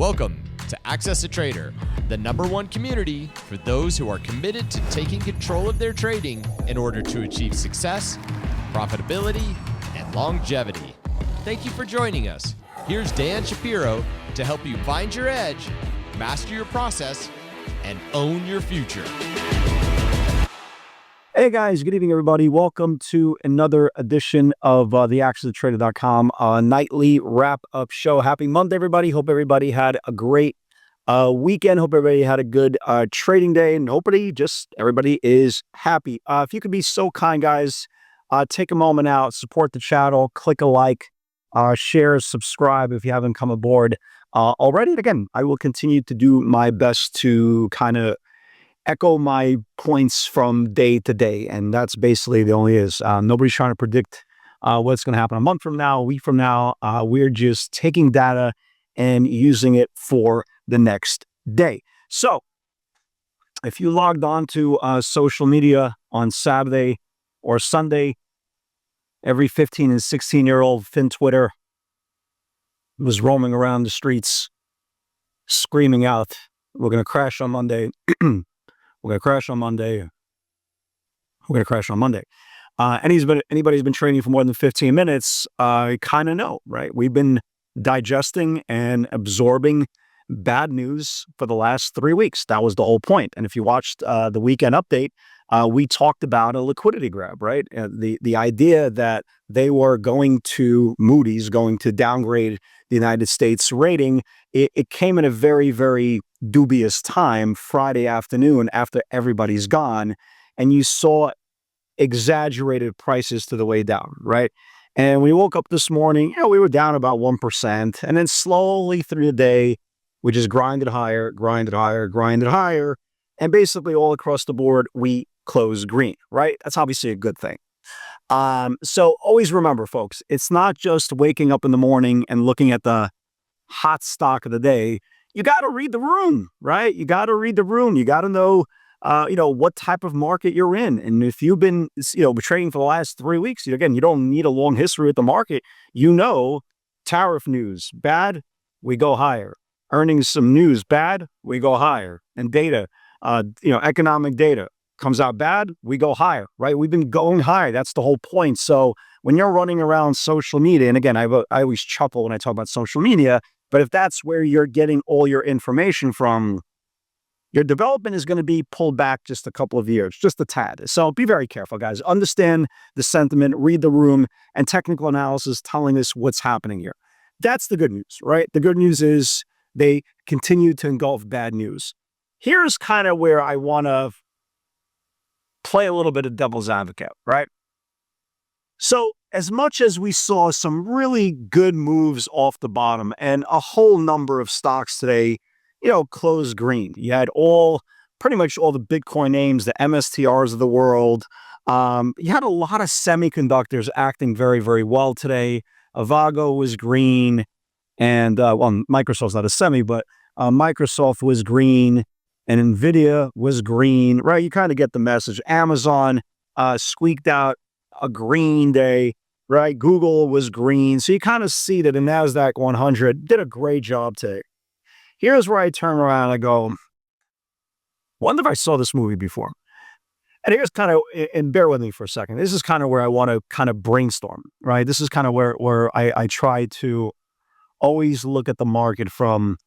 Welcome to Access a Trader, the #1 community for those who are committed to taking control of their trading in order to achieve success, profitability, and longevity. Thank you for joining us. Here's Dan Shapiro to help you find your edge, master your process, and own your future. Hey guys, good evening everybody. Welcome to another edition of the AccessATrader.com nightly wrap-up show. Happy Monday, everybody. Hope everybody had a great weekend. Hope everybody had a good trading day, and hopefully just everybody is happy. If you could be so kind, guys, take a moment out, support the channel, click a like, share, subscribe if you haven't come aboard already. And again, I will continue to do my best to kind of echo my points from day to day, and that's basically the only is. Nobody's trying to predict what's going to happen a month from now, a week from now. We're just taking data and using it for the next day. So if you logged on to social media on Saturday or Sunday, every 15 and 16-year-old FinTwitter was roaming around the streets screaming out, "We're going to crash on Monday." We're going to crash on Monday. We're going to crash on Monday. Anybody's been trading for more than 15 minutes, kind of know, right? We've been digesting and absorbing bad news for the last 3 weeks. That was the whole point. And if you watched the weekend update, we talked about a liquidity grab, right? The idea that they were Moody's going to downgrade the United States rating, it came in a very, very dubious time, Friday afternoon after everybody's gone, and you saw exaggerated prices to the way down, right? And we woke up this morning, we were down about 1%, and then slowly through the day, we just grinded higher, and basically all across the board, we closed green, right? That's obviously a good thing. So always remember, folks, it's not just waking up in the morning and looking at the hot stock of the day. You got to read the room, right? You got to read the room. You got to know, what type of market you're in. And if you've been, trading for the last 3 weeks, again, you don't need a long history with the market. Tariff news, bad, we go higher. Earnings, some news, bad, we go higher. And data, economic data comes out bad, we go higher, right? We've been going higher. That's the whole point. So when you're running around social media, and again, I always chuckle when I talk about social media, but if that's where you're getting all your information from, your development is going to be pulled back just a couple of years, just a tad. So be very careful, guys. Understand the sentiment, read the room, and technical analysis telling us what's happening here. That's the good news, right? The good news is they continue to engulf bad news. Here's kind of where I want to play a little bit of devil's advocate, right? So as much as we saw some really good moves off the bottom and a whole number of stocks today, closed green. You had pretty much all the Bitcoin names, the MSTRs of the world. You had a lot of semiconductors acting very, very well today. Avago was green, and Microsoft's not a semi, but Microsoft was green, and NVDA was green, right? You kind of get the message. Amazon squeaked out a green day, right? Google was green. So you kind of see that the NASDAQ 100 did a great job today. Here's where I turn around and I go, wonder if I saw this movie before. And here's kind of, and bear with me for a second. This is kind of where I want to kind of brainstorm, right? This is kind of where I try to always look at the market from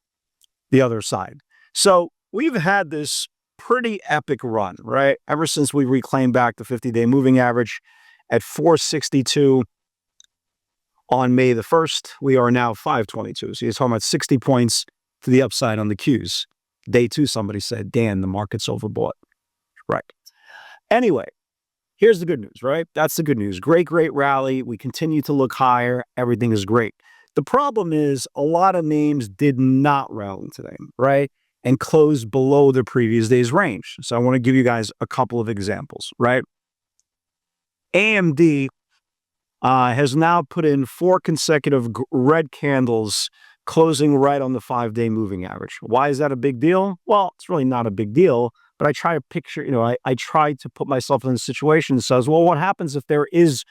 the other side. So we've had this pretty epic run, right? Ever since we reclaimed back the 50-day moving average at 462 on May the 1st, we are now 522. So you're talking about 60 points to the upside on the Qs. Day 2, somebody said, Dan, the market's overbought. Right. Anyway, here's the good news, right? That's the good news. Great rally. We continue to look higher. Everything is great. The problem is a lot of names did not rally today, right? And closed below the previous day's range. So I want to give you guys a couple of examples, right? AMD has now put in 4 consecutive red candles closing right on the 5-day moving average. Why is that a big deal? Well, it's really not a big deal, but I try to picture, I try to put myself in a situation that says, well, what happens if there is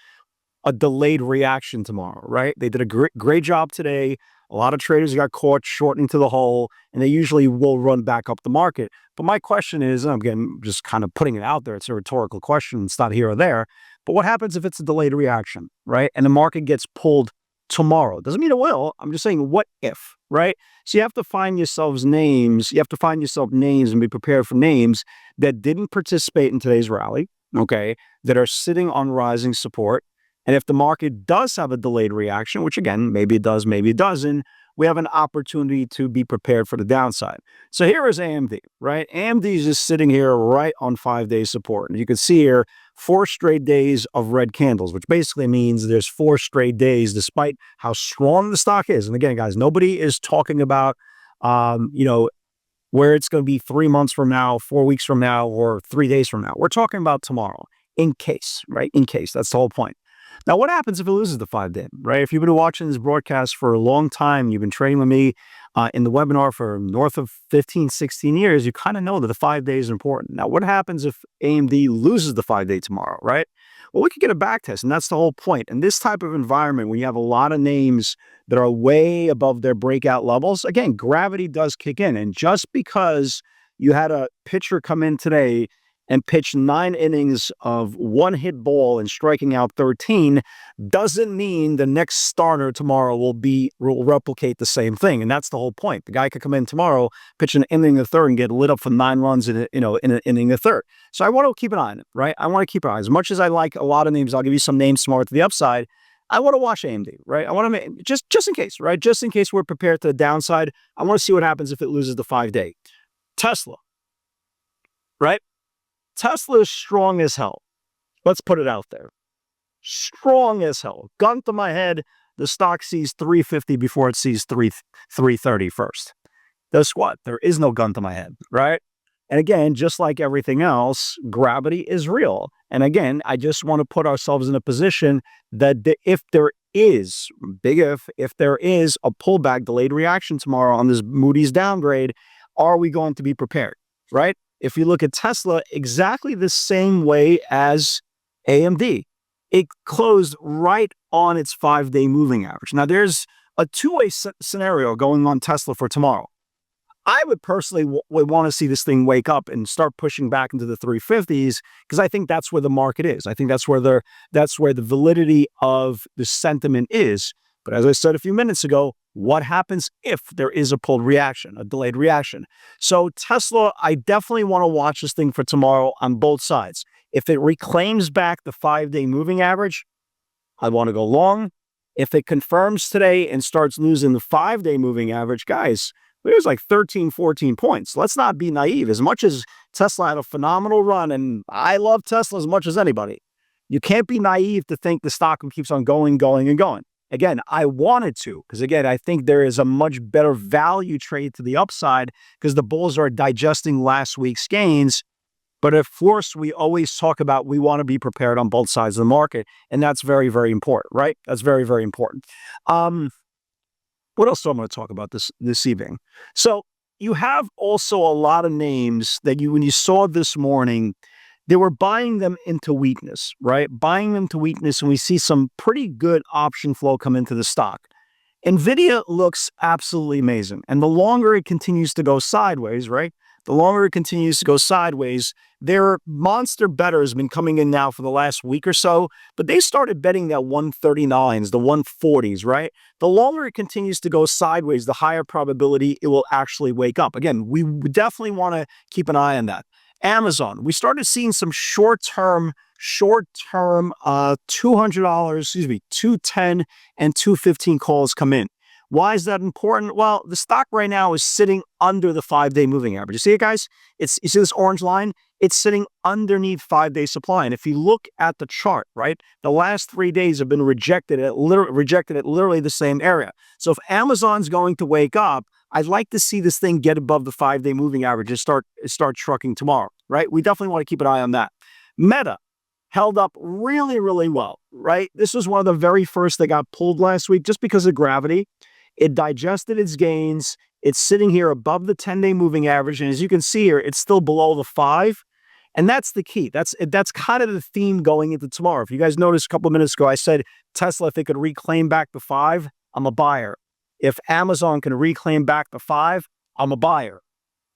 a delayed reaction tomorrow, right? They did a great job today. A lot of traders got caught shorting to the hole, and they usually will run back up the market. But my question is, and again, just kind of putting it out there, it's a rhetorical question. It's not here or there. But what happens if it's a delayed reaction, right? And the market gets pulled tomorrow? Doesn't mean it will. I'm just saying, what if, right? So you have to find yourselves names. You have to find yourself names and be prepared for names that didn't participate in today's rally, okay, that are sitting on rising support. And if the market does have a delayed reaction, which again, maybe it does, maybe it doesn't, we have an opportunity to be prepared for the downside. So here is AMD, right? AMD is just sitting here right on 5-day support. And you can see here 4 straight days of red candles, which basically means there's 4 straight days, despite how strong the stock is. And again, guys, nobody is talking about, where it's going to be 3 months from now, 4 weeks from now, or 3 days from now. We're talking about tomorrow, in case, right? In case. That's the whole point. Now, what happens if it loses the 5-day, right? If you've been watching this broadcast for a long time, you've been trading with me in the webinar for north of 15, 16 years, you kind of know that the 5-day is important. Now, what happens if AMD loses the 5-day tomorrow, right? Well, we could get a back test, and that's the whole point. In this type of environment, when you have a lot of names that are way above their breakout levels, again, gravity does kick in. And just because you had a pitcher come in today and pitch 9 innings of one-hit ball and striking out 13 doesn't mean the next starter tomorrow will replicate the same thing. And that's the whole point. The guy could come in tomorrow, pitch an inning in the third, and get lit up for 9 runs in an inning in the third. So I want to keep an eye on it, right? I want to keep an eye. As much as I like a lot of names, I'll give you some names tomorrow to the upside. I want to watch AMD, right? I want to make just in case, right? Just in case we're prepared to the downside. I want to see what happens if it loses the 5-day. Tesla, right? Tesla is strong as hell. Let's put it out there. Strong as hell. Gun to my head, the stock sees 350 before it sees 330 first. Guess what? There is no gun to my head, right? And again, just like everything else, gravity is real. And again, I just want to put ourselves in a position that if there is, if there is a pullback, delayed reaction tomorrow on this Moody's downgrade, are we going to be prepared, right? If you look at Tesla, exactly the same way as AMD, it closed right on its 5-day moving average. Now, there's a two-way scenario going on Tesla for tomorrow. I would personally would want to see this thing wake up and start pushing back into the 350s because I think that's where the market is. I think that's where the validity of the sentiment is. But as I said a few minutes ago, what happens if there is a pulled reaction, a delayed reaction? So Tesla, I definitely want to watch this thing for tomorrow on both sides. If it reclaims back the 5-day moving average, I want to go long. If it confirms today and starts losing the 5-day moving average, guys, there's like 13, 14 points. Let's not be naive. As much as Tesla had a phenomenal run, and I love Tesla as much as anybody, you can't be naive to think the stock keeps on going, and going. Again, I wanted to, because again, I think there is a much better value trade to the upside because the bulls are digesting last week's gains. But of course, we always talk about we want to be prepared on both sides of the market. And that's very, very important, right? That's very, very important. What else do I want to talk about this evening? So you have also a lot of names that when you saw this morning, they were buying them into weakness, right? Buying them to weakness, and we see some pretty good option flow come into the stock. NVIDIA looks absolutely amazing. And the longer it continues to go sideways, right? The longer it continues to go sideways, their monster better has been coming in now for the last week or so, but they started betting that 139s, the 140s, right? The longer it continues to go sideways, the higher probability it will actually wake up. Again, we definitely want to keep an eye on that. Amazon, we started seeing some short-term $200, $210 and $215 calls come in. Why is that important? Well, the stock right now is sitting under the 5-day moving average. You see it, guys? You see this orange line? It's sitting underneath 5-day supply. And if you look at the chart, right, the last 3 days have been rejected at literally the same area. So if Amazon's going to wake up, I'd like to see this thing get above the 5-day moving average and start trucking tomorrow, right? We definitely want to keep an eye on that. Meta held up really, really well, right? This was one of the very first that got pulled last week just because of gravity. It digested its gains. It's sitting here above the 10-day moving average. And as you can see here, it's still below the 5. And that's the key. That's kind of the theme going into tomorrow. If you guys noticed a couple of minutes ago, I said Tesla, if they could reclaim back the 5, I'm a buyer. If Amazon can reclaim back the 5, I'm a buyer.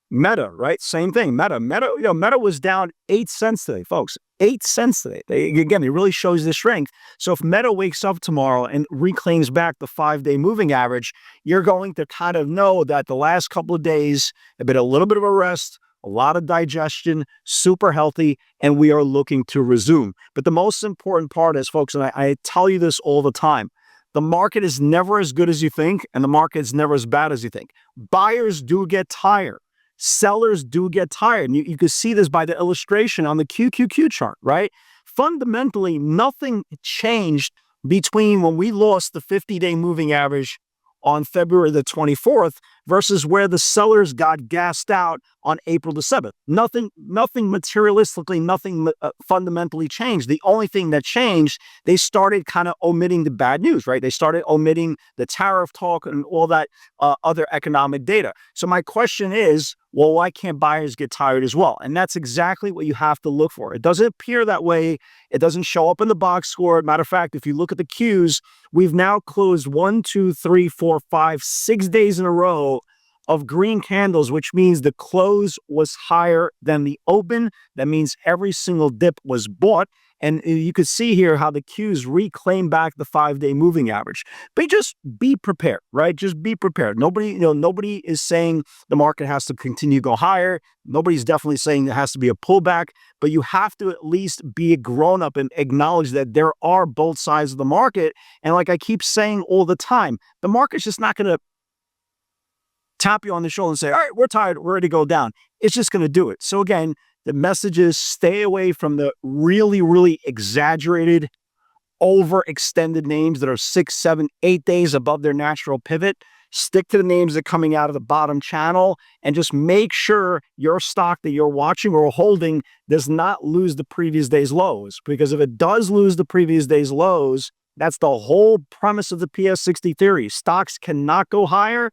Meta, right? Same thing. Meta, Meta was down 8 cents today, folks. 8 cents today. Again, it really shows the strength. So if Meta wakes up tomorrow and reclaims back the 5-day moving average, you're going to kind of know that the last couple of days have been a little bit of a rest, a lot of digestion, super healthy, and we are looking to resume. But the most important part is, folks, and I tell you this all the time, the market is never as good as you think, and the market is never as bad as you think. Buyers do get tired. Sellers do get tired. And you can see this by the illustration on the QQQ chart, right? Fundamentally, nothing changed between when we lost the 50-day moving average on February the 24th versus where the sellers got gassed out on April the 7th. Nothing materialistically, nothing fundamentally changed. The only thing that changed, they started kind of omitting the bad news, right? They started omitting the tariff talk and all that other economic data. So my question is, well, why can't buyers get tired as well? And that's exactly what you have to look for. It doesn't appear that way. It doesn't show up in the box score. Matter of fact, if you look at the Qs, we've now closed 1, 2, 3, 4, 5, 6 days in a row of green candles, which means the close was higher than the open. That means every single dip was bought. And you could see here how the Qs reclaim back the 5-day moving average. But just be prepared, right? Just be prepared. Nobody is saying the market has to continue to go higher. Nobody's definitely saying there has to be a pullback, but you have to at least be a grown-up and acknowledge that there are both sides of the market. And like I keep saying all the time, the market's just not going to tap you on the shoulder and say, all right, we're tired, we're ready to go down. It's just going to do it. So again, the message is stay away from the really, really exaggerated, overextended names that are 6, 7, 8 days above their natural pivot. Stick to the names that are coming out of the bottom channel and just make sure your stock that you're watching or holding does not lose the previous day's lows. Because if it does lose the previous day's lows, that's the whole premise of the PS60 theory. Stocks cannot go higher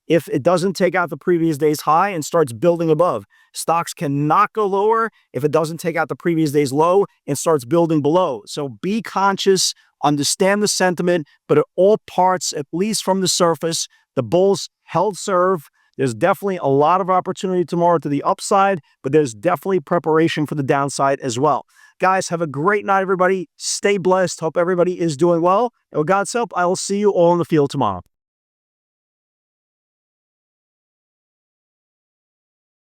if it doesn't take out the previous day's high and starts building above. Stocks cannot go lower if it doesn't take out the previous day's low and starts building below. So be conscious, understand the sentiment, but at all parts, at least from the surface, the bulls held serve. There's definitely a lot of opportunity tomorrow to the upside, but there's definitely preparation for the downside as well. Guys, have a great night, everybody. Stay blessed. Hope everybody is doing well. And with God's help, I will see you all in the field tomorrow.